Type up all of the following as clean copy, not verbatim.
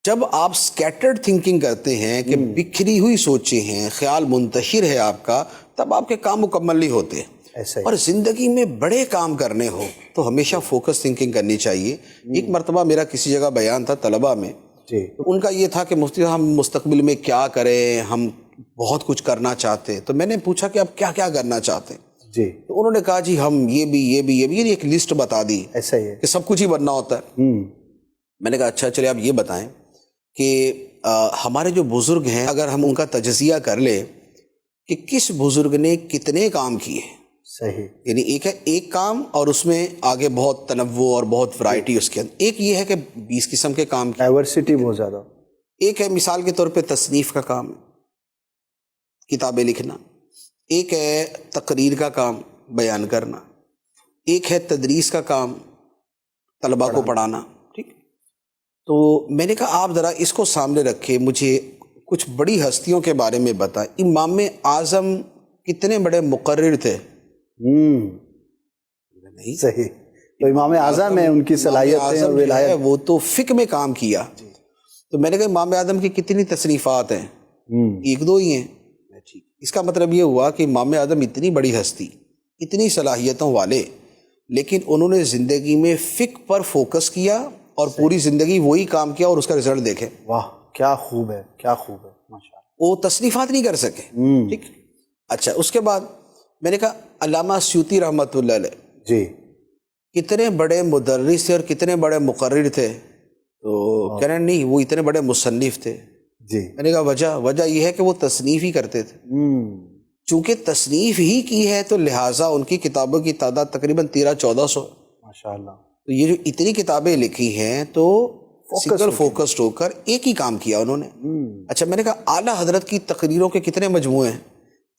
جب آپ scattered thinking کرتے ہیں کہ بکھری ہوئی سوچیں ہیں، خیال منتشر ہے آپ کا، تب آپ کے کام مکمل نہیں ہوتے. اور زندگی میں بڑے کام کرنے ہو تو ہمیشہ فوکس تھنکنگ کرنی چاہیے. ایک مرتبہ میرا کسی جگہ بیان تھا طلبہ میں، ان کا یہ تھا کہ مفتی ہم مستقبل میں کیا کریں، ہم بہت کچھ کرنا چاہتے ہیں. تو میں نے پوچھا کہ آپ کیا کیا کرنا چاہتے ہیں؟ تو انہوں نے کہا جی ہم یہ ایک لسٹ بتا دی. ایسا ہی ہے کہ سب کچھ ہی بننا ہوتا ہے. میں نے کہا اچھا چلے آپ یہ بتائیں کہ ہمارے جو بزرگ ہیں اگر ہم ان کا تجزیہ کر لیں کہ کس بزرگ نے کتنے کام کیے. صحیح. یعنی ایک ہے ایک کام اور اس میں آگے بہت تنوع اور بہت ورائٹی اس کے اندر. ایک یہ ہے کہ 20 قسم کے کام کی ڈائیورسٹی بہت زیادہ. ایک ہے مثال کے طور پہ تصنیف کا کام، کتابیں لکھنا. ایک ہے تقریر کا کام، بیان کرنا. ایک ہے تدریس کا کام، طلباء کو پڑھانا. ٹھیک. تو میں نے کہا آپ ذرا اس کو سامنے رکھے، مجھے کچھ بڑی ہستیوں کے بارے میں بتائیں. امام اعظم کتنے بڑے مقرر تھے؟ نہیں. صحیح. تو امام اعظم ہے، ان کی صلاحیت اور ولایت، وہ تو فقہ میں کام کیا. تو میں نے کہا امام اعظم کی کتنی تصنیفات ہیں؟ ایک دو ہی ہیں. اس کا مطلب یہ ہوا کہ امام اعظم اتنی بڑی ہستی، اتنی صلاحیتوں والے، لیکن انہوں نے زندگی میں فقہ پر فوکس کیا اور پوری زندگی وہی کام کیا اور اس کا رزلٹ دیکھیں. واہ کیا خوب ہے، کیا خوب ہے، ماشاءاللہ. وہ تصنیفات نہیں کر سکے. ٹھیک. اچھا اس کے بعد میں نے کہا علامہ سیوطی رحمۃ اللہ علیہ کتنے بڑے مدرس تھے اور کتنے بڑے مقرر تھے؟ تو کہہ رہے ہیں نہیں وہ اتنے بڑے مصنف تھے. میں نے کہا وجہ یہ ہے کہ وہ تصنیف ہی کرتے تھے. چونکہ تصنیف ہی کی ہے تو لہٰذا ان کی کتابوں کی تعداد تقریباً 1300-1400. ماشاءاللہ. تو یہ جو اتنی کتابیں لکھی ہیں تو سنگل فوکسڈ ہو کر ایک ہی کام کیا انہوں نے. اچھا میں نے کہا اعلیٰ حضرت کی تقریروں کے کتنے مجموعے ہیں؟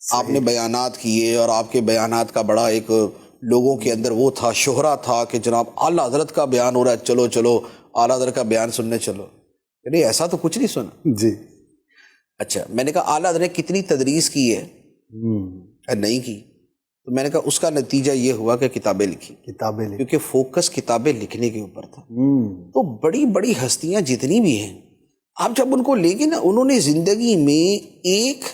آپ نے بیانات کیے اور آپ کے بیانات کا بڑا ایک لوگوں کے اندر وہ تھا، شہرہ تھا کہ جناب اعلیٰ حضرت کا بیان ہو رہا ہے، چلو اعلیٰ حضرت کا بیان سننے چلو. نہیں ایسا تو کچھ نہیں سنا. اچھا میں نے کہا اعلیٰ حضرت نے کتنی تدریس کی ہے؟ نہیں کی. تو میں نے کہا اس کا نتیجہ یہ ہوا کہ کتابیں لکھی کیونکہ فوکس کتابیں لکھنے کے اوپر تھا. تو بڑی بڑی ہستیاں جتنی بھی ہیں آپ جب ان کو لیں گے نا، انہوں نے زندگی میں ایک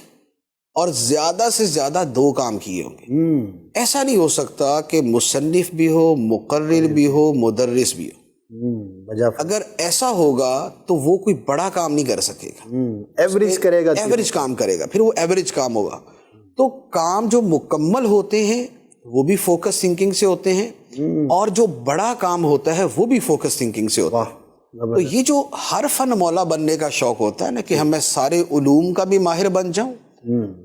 اور زیادہ سے زیادہ 2 کام کیے ہوں گے. ایسا نہیں ہو سکتا کہ مصنف بھی ہو، مقرر بھی ہو، مدرس بھی ہو. اگر ایسا ہوگا تو وہ کوئی بڑا کام نہیں کر سکے گا. ایوریج کام کرے گا، پھر وہ ایوریج کام ہوگا. تو کام جو مکمل ہوتے ہیں وہ بھی فوکس تھنکنگ سے ہوتے ہیں اور جو بڑا کام ہوتا ہے وہ بھی فوکس تھنکنگ سے ہوتا ہے. تو یہ جو ہر فن مولا بننے کا شوق ہوتا ہے نا کہ میں سارے علوم کا بھی ماہر بن جاؤں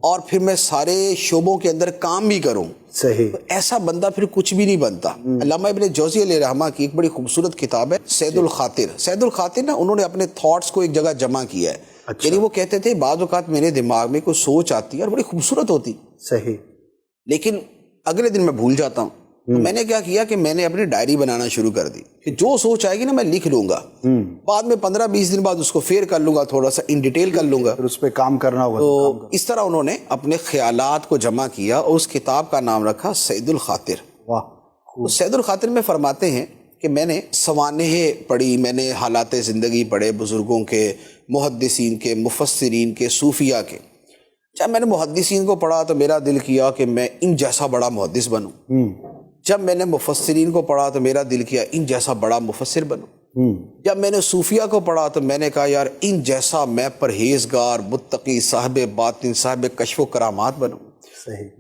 اور پھر میں سارے شعبوں کے اندر کام بھی کروں. صحیح. تو ایسا بندہ پھر کچھ بھی نہیں بنتا. علامہ ابن جوزی علیہ رحمہ کی ایک بڑی خوبصورت کتاب ہے سید الخاطر. سید الخاطر نا انہوں نے اپنے تھاٹس کو ایک جگہ جمع کیا ہے. یعنی وہ کہتے تھے بعض اوقات میرے دماغ میں کوئی سوچ آتی ہے اور بڑی خوبصورت ہوتی. صحیح. لیکن اگلے دن میں بھول جاتا ہوں. تو میں نے کیا کیا کہ میں نے اپنی ڈائری بنانا شروع کر دی کہ جو سوچ آئے گی نا میں لکھ لوں گا. بعد میں 15-20 دن بعد اس کو فیر کر لوں گا، تھوڑا سا ان ڈیٹیل کر لوں گا، پھر اس پہ کام کرنا ہوگا. تو اس طرح انہوں نے اپنے خیالات کو جمع کیا اور اس کتاب کا نام رکھا سید الخاطر. واہ. سید الخاطر میں فرماتے ہیں کہ میں نے سوانح پڑھی، میں نے حالات زندگی پڑھے بزرگوں کے، محدثین کے، مفسرین کے، صوفیاء کے. جب میں نے محدثین کو پڑھا تو میرا دل کیا کہ میں ان جیسا بڑا محدث بنوں. جب میں نے مفسرین کو پڑھا تو میرا دل کیا ان جیسا بڑا مفسر بنوں. جب میں نے صوفیاء کو پڑھا تو میں نے کہا یار ان جیسا میں پرہیزگار، متقی، صاحب باطن، صاحب کشف و کرامات بنوں.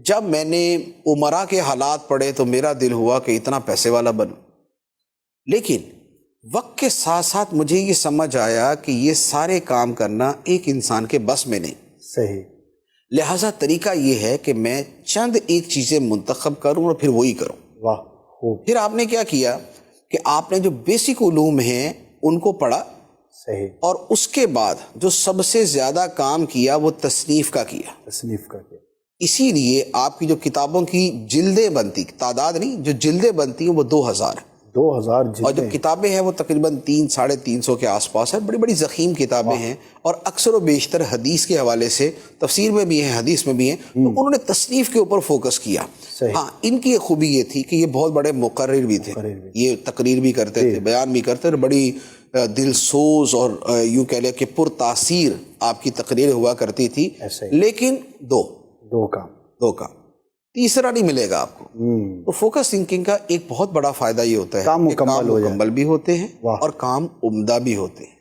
جب میں نے عمرا کے حالات پڑھے تو میرا دل ہوا کہ اتنا پیسے والا بنوں. لیکن وقت کے ساتھ ساتھ مجھے یہ سمجھ آیا کہ یہ سارے کام کرنا ایک انسان کے بس میں نہیں. صحیح. لہٰذا طریقہ یہ ہے کہ میں چند ایک چیزیں منتخب کروں اور پھر وہی کروں. واہ. پھر آپ نے کیا کیا کہ آپ نے جو بیسک علوم ہیں ان کو پڑھا. صحیح. اور اس کے بعد جو سب سے زیادہ کام کیا وہ تصنیف کا کیا. اسی لیے آپ کی جو کتابوں کی جلدیں بنتی، تعداد نہیں، جو جلدیں بنتی ہیں وہ 2000 ہیں. 2000 اور جو کتابیں ہیں وہ تقریباً 300-350 کے آس پاس ہے. بڑی بڑی ضخیم کتابیں ہیں اور اکثر و بیشتر حدیث کے حوالے سے، تفسیر میں بھی ہیں، حدیث میں بھی ہیں. تو انہوں نے تصنیف کے اوپر فوکس کیا. ہاں ان کی ایک خوبی یہ تھی کہ یہ بہت بڑے مقرر بھی تھے، یہ تقریر بھی کرتے تھے، بیان بھی کرتے تھے، بڑی دل سوز اور یوں کہہ لیں کہ پر تاثیر آپ کی تقریر ہوا کرتی تھی، لیکن دو کام، تیسرا نہیں ملے گا آپ کو. تو فوکس تھنکنگ کا ایک بہت بڑا فائدہ یہ ہوتا ہے کام کہ کام مکمل بھی ہوتے ہیں اور کام عمدہ بھی ہوتے ہیں.